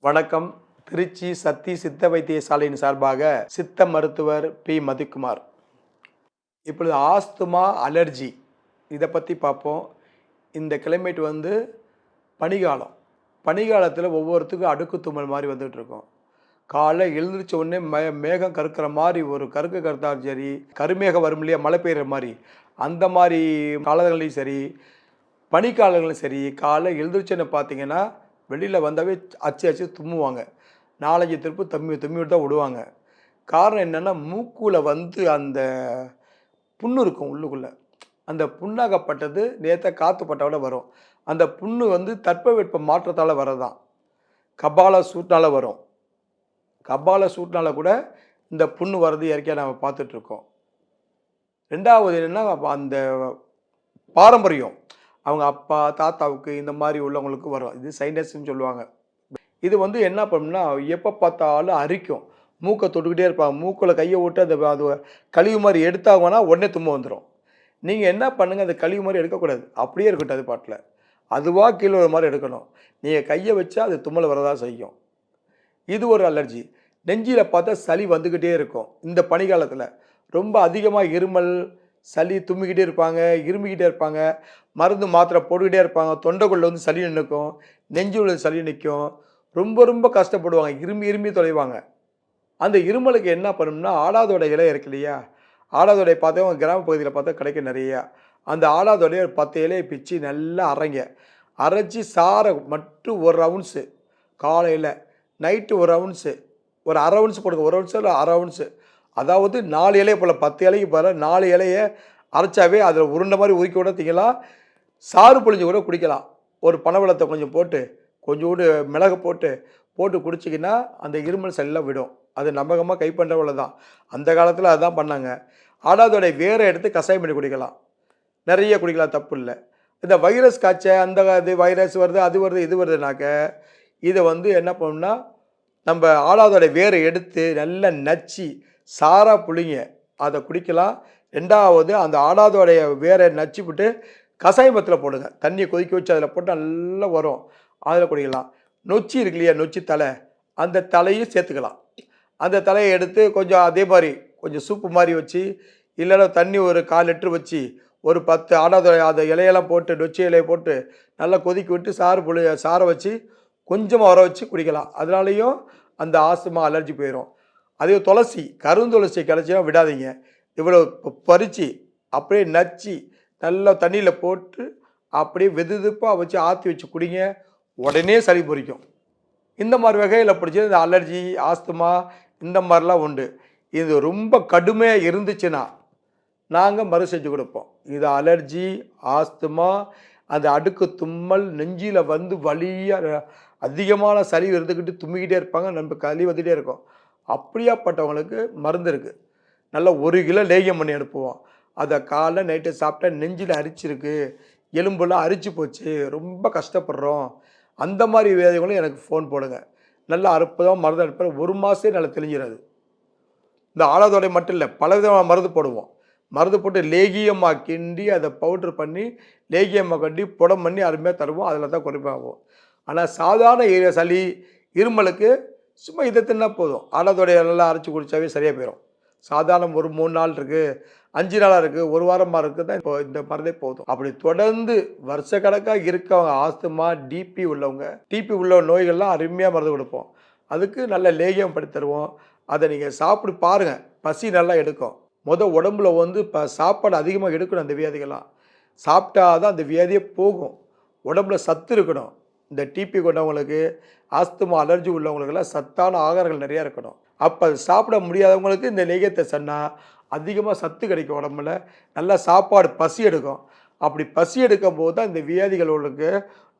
வணக்கம். திருச்சி சத்தி சித்த வைத்தியசாலையின் சார்பாக சித்த மருத்துவர் பி மதிக்குமார். இப்பொழுது ஆஸ்துமா, அலர்ஜி இதை பற்றி பார்ப்போம். இந்த கிளைமேட் பனிகாலம். பனிகாலத்தில் ஒவ்வொருத்துக்கும் அடுக்கு தும்மல் மாதிரி வந்துகிட்டு இருக்கும். காலை எழுந்திரிச்ச உடனே மேகம் கருக்கிற மாதிரி ஒரு கருத்தாலும் சரி, கருமேகம் வரும் இல்லையா, மழை பெய்கிற மாதிரி, அந்த மாதிரி காலங்களையும் சரி, பனிக்காலங்களும் சரி, காலை எழுந்திரிச்சோன்னு பார்த்தீங்கன்னா வெளியில் வந்தாவே அச்சு தும்முவாங்க. 4-5 திருப்பு தும்மிவிட்டு தான் விடுவாங்க. காரணம் என்னென்னா, மூக்குல அந்த புண்ணு இருக்கும் உள்ளுக்குள்ளே. அந்த புண்ணாகப்பட்டது நேற்ற காற்று பட்டவோட வரும். அந்த புண்ணு தட்பவெட்ப மாற்றத்தால் வரதான். கபால சூட்னால் வரும். கபால சூட்னால் கூட இந்த புண்ணு வர்றது இயற்கையாக நம்ம பார்த்துட்ருக்கோம். 2வது என்னென்னா, அந்த பாரம்பரியம், அவங்க அப்பா தாத்தாவுக்கு இந்த மாதிரி உள்ளவங்களுக்கு வரும். இது சைனஸ்ன்னு சொல்லுவாங்க. இது என்ன பண்ணுன்னா, எப்போ பார்த்தாலும் அரிக்கும். மூக்கை தொட்டுக்கிட்டே இருப்பாங்க. மூக்கில் கையை விட்டு அது கழிவு மாதிரி எடுத்தாங்கன்னா உடனே தும்ப வந்துடும். நீங்கள் என்ன பண்ணுங்கள், அந்த கழிவு மாதிரி எடுக்கக்கூடாது. அப்படியே இருக்கட்டும், அது பாட்டில் அதுவாக கீழே ஒரு மாதிரி எடுக்கணும். நீங்கள் கையை வச்சா அது தும்மல் வரதான் செய்யும். இது ஒரு அலர்ஜி. நெஞ்சில் பார்த்தா சளி வந்துக்கிட்டே இருக்கும். இந்த பனிக்காலத்தில் ரொம்ப அதிகமாக இருமல், சளி தும்மிக்கிட்டே இருப்பாங்க, இருமிக்கிட்டே இருப்பாங்க, மருந்து மாத்திரை போட்டுக்கிட்டே இருப்பாங்க. தொண்டைக்குள்ளே சளி நிற்கும், நெஞ்சு உள்ள சளி நிற்கும். ரொம்ப கஷ்டப்படுவாங்க. இருமி தொலைவாங்க. அந்த இருமலுக்கு என்ன பண்ணணும்னா, ஆடாதோட இலை இருக்கு இல்லையா, ஆடாதோடை பார்த்தா கிராம பகுதியில் பார்த்தா கிடைக்கும் நிறையா. அந்த ஆடாதோடைய ஒரு 10 இலையை பிச்சு நல்லா அரைச்சி சாரை மட்டும் 1 ரவுண்ட்ஸு காலையில், நைட்டு 1 ரவுண்ட்ஸு, ஒரு அரை ரவுண்ட்ஸ் போடுங்க. 1 ரவுண்ட்ஸு இல்லை அரை ரவுண்ட்ஸு, அதாவது 4 இலையை போல் 10 இலைக்கு பதிலாக 4 இலையை அரைச்சாவே அதில் உருண்டை மாதிரி உருக்கி கூட திங்கலாம். சாறு புழிஞ்சு கூட குடிக்கலாம். ஒரு பனவெல்லத்தை கொஞ்சம் போட்டு, கொஞ்சோண்டு மிளகு போட்டு குடிச்சிங்கன்னா அந்த இருமல் சளியெல்லாம் விடும். அது நம்பகமாக கை பண்ணுறவள தான். அந்த காலத்தில் அதுதான் பண்ணாங்க. ஆடாதோடைய வேரை எடுத்து கஷாயம் பண்ணி குடிக்கலாம். நிறைய குடிக்கலாம், தப்பு இல்லை. இந்த வைரஸ் காய்ச்சல், அது வைரஸ் வருது, அது வருது, இது வருதுனாக்க இதை என்ன பண்ணணும்னா, நம்ம ஆடாதோடைய வேரை எடுத்து நல்லா நச்சு சாராக புளிங்க, அதை குடிக்கலாம். 2வது அந்த ஆடாதோடைய வேரை நச்சு விட்டு கஷாயத்தில் போடுங்க. தண்ணியை கொதிக்க வச்சு அதில் போட்டு நல்லா வரும், அதில் குடிக்கலாம். நொச்சி இருக்கு இல்லையா, நொச்சி தலை, அந்த தலையும் சேர்த்துக்கலாம். அந்த தலையை எடுத்து கொஞ்சம் அதே மாதிரி கொஞ்சம் சூப்பு மாதிரி வச்சு, இல்லைன்னா தண்ணி ஒரு 1/4 லிட்டர் வச்சு ஒரு 10 ஆடாதோடைய அந்த இலையெல்லாம் போட்டு, நொச்சி இலையை போட்டு நல்லா கொதிக்க விட்டு சாரை வச்சு கொஞ்சமாக வர வச்சு குடிக்கலாம். அதனாலேயும் அந்த ஆஸ்துமா, அலர்ஜி போயிடும். அதே துளசி, கருந்துளசி கிடச்சினா விடாதீங்க. இவ்வளோ பறித்து அப்படியே நச்சு நல்லா தண்ணியில் போட்டு அப்படியே வெதுப்பாக வச்சு ஆற்றி வச்சு குடிங்க. உடனே சளி பொறிக்கும். இந்த மாதிரி வகையில் பிடிச்சது இந்த அலர்ஜி, ஆஸ்துமா இந்த மாதிரிலாம் உண்டு. இது ரொம்ப கடுமையாக இருந்துச்சுன்னா நாங்கள் மறு செஞ்சு கொடுப்போம். இது அலர்ஜி, ஆஸ்துமா, அந்த அடுக்கு தும்மல், நெஞ்சில் வலியாக அதிகமான சளி இருந்துக்கிட்டு தும்மிக்கிட்டே இருப்பாங்க, நம்ம களி வந்துகிட்டே இருக்கும். அப்படியாப்பட்டவங்களுக்கு மருந்து இருக்குது. நல்லா 1 கிலோ லேகியம் பண்ணி அனுப்புவோம். அதை காலைல நைட்டு சாப்பிட்டா நெஞ்சில் அரிச்சிருக்கு, எலும்புலாம் அரிச்சு போச்சு, ரொம்ப கஷ்டப்படுறோம், அந்த மாதிரி வேதிகளும் எனக்கு ஃபோன் போடுங்க. நல்லா அற்புதமாக மருந்து அனுப்புகிறேன். 1 மாதமே நல்லா தெளிஞ்சிடாது. இந்த ஆடாதோடை மட்டும் இல்லை, பல விதமான மருந்து போடுவோம். மருந்து போட்டு லேகியமாக கிண்டி அதை பவுட்ரு பண்ணி லேகியமாக கட்டி புடம் பண்ணி அருமையாக தருவோம். அதில் தான் குறைப்பாகும். ஆனால் சாதாரண சளி, இருமலுக்கு சும்மா இதை தின்னா போதும். ஆடாதோடைய நல்லா அரைச்சி குடித்தாவே சரியாக போயிடும். சாதாரண ஒரு 3 நாள் இருக்குது, 5 நாளாக இருக்குது, 1 வாரமாக இருக்குது தான் இப்போ இந்த மருந்தே போதும். அப்படி தொடர்ந்து வருஷக்கணக்காக இருக்கவங்க, ஆஸ்துமா, டிபி உள்ள நோய்கள்லாம் அருமையாக மருந்து கொடுப்போம். அதுக்கு நல்ல லேகியம் படுத்தி தருவோம். அதை நீங்கள் சாப்பிட்டு பாருங்கள், பசி நல்லா எடுக்கும். உடம்புல சாப்பாடு அதிகமாக எடுக்கணும். அந்த வியாதிகள்லாம் சாப்பிட்டா தான் அந்த வியாதியே போகும். உடம்புல சத்து இருக்கணும். இந்த டிபி கொண்டவங்களுக்கு, ஆஸ்துமா, அலர்ஜி உள்ளவங்களுக்கெல்லாம் சத்தான ஆகாரங்கள் நிறையா இருக்கணும். அப்போ அது சாப்பிட முடியாதவங்களுக்கு இந்த லேகியத்தை சொன்னால் அதிகமாக சத்து கிடைக்கும். உடம்புல நல்லா சாப்பாடு பசி எடுக்கும். அப்படி பசி எடுக்கும் போது தான் இந்த வியாதிகளுக்கு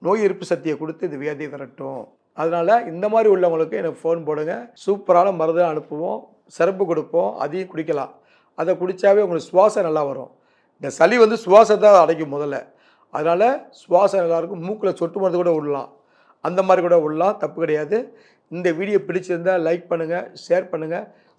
நோய் எதிர்ப்பு சக்தியை கொடுத்து இந்த வியாதியை விரட்டும். அதனால் இந்த மாதிரி உள்ளவங்களுக்கு எனக்கு ஃபோன் போடுங்க. சூப்பரான மருந்து அனுப்புவோம், சிறப்பு கொடுப்போம். அதையும் குடிக்கலாம். அதை குடித்தாவே உங்களுக்கு சுவாசம் நல்லா வரும். இந்த சளி சுவாசத்தை அடைக்கும் முதல்ல. அதனால் சுவாசம் நல்லாயிருக்கும். மூக்கில் சொட்டு மருந்து கூட விடலாம், அந்த மாதிரி கூட விடலாம், தப்பு கிடையாது. இந்த வீடியோ பிடிச்சிருந்தா லைக் பண்ணுங்க, ஷேர் பண்ணுங்க,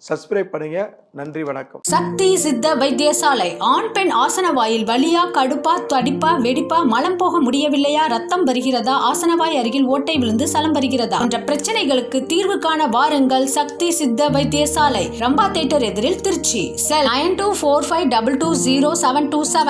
சப்ஸ்கிரைப் பண்ணுங்க. நன்றி, வணக்கம். சக்தி சித்த வைத்தியசாலை. ஆண் பெண் ஆசனவாயில் வலியா, கடுப்பா, தடிப்பா, வெடிப்பா, மலம் போக முடியவில்லையா, ரத்தம் வருகிறதா, ஆசனவாய் அருகில் ஓட்டை விழுந்து சலம் வருகிறதா என்ற பிரச்சனைகளுக்கு தீர்வு காண வாருங்கள். சக்தி சித்த வைத்தியசாலை, ரம்பா தியேட்டர் எதிரில், திருச்சி. செல் 9245220727.